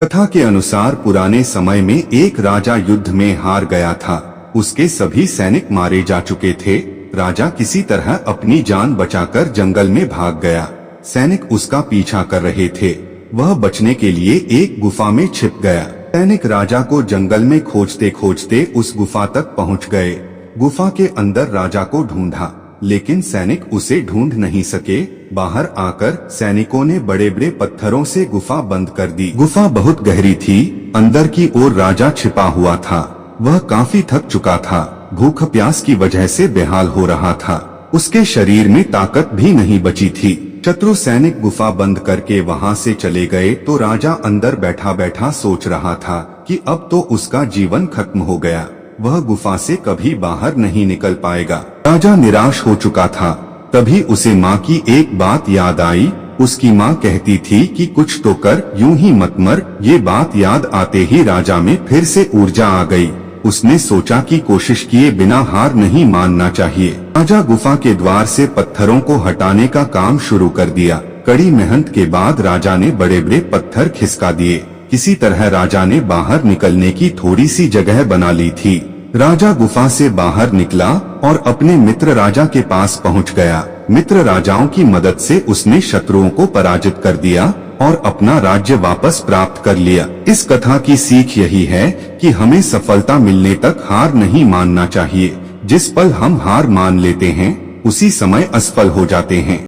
कथा के अनुसार पुराने समय में एक राजा युद्ध में हार गया था। उसके सभी सैनिक मारे जा चुके थे। राजा किसी तरह अपनी जान बचाकर जंगल में भाग गया। सैनिक उसका पीछा कर रहे थे। वह बचने के लिए एक गुफा में छिप गया। सैनिक राजा को जंगल में खोजते खोजते उस गुफा तक पहुंच गए। गुफा के अंदर राजा को ढूंढा, लेकिन सैनिक उसे ढूंढ नहीं सके। बाहर आकर सैनिकों ने बड़े बड़े पत्थरों से गुफा बंद कर दी। गुफा बहुत गहरी थी। अंदर की ओर राजा छिपा हुआ था। वह काफी थक चुका था। भूख प्यास की वजह से बेहाल हो रहा था। उसके शरीर में ताकत भी नहीं बची थी। शत्रु सैनिक गुफा बंद करके वहां से चले गए तो राजा अंदर बैठा बैठा सोच रहा था कि अब तो उसका जीवन खत्म हो गया। वह गुफा से कभी बाहर नहीं निकल पाएगा। राजा निराश हो चुका था। तभी उसे माँ की एक बात याद आई। उसकी माँ कहती थी कि कुछ तो कर, यूं ही मत मर। ये बात याद आते ही राजा में फिर से ऊर्जा आ गई। उसने सोचा कि कोशिश किए बिना हार नहीं मानना चाहिए। राजा गुफा के द्वार से पत्थरों को हटाने का काम शुरू कर दिया। कड़ी मेहनत के बाद राजा ने बड़े बड़े पत्थर खिसका दिए। किसी तरह राजा ने बाहर निकलने की थोड़ी सी जगह बना ली थी। राजा गुफा से बाहर निकला और अपने मित्र राजा के पास पहुंच गया। मित्र राजाओं की मदद से उसने शत्रुओं को पराजित कर दिया और अपना राज्य वापस प्राप्त कर लिया। इस कथा की सीख यही है कि हमें सफलता मिलने तक हार नहीं मानना चाहिए। जिस पल हम हार मान लेते हैं, उसी समय असफल हो जाते हैं।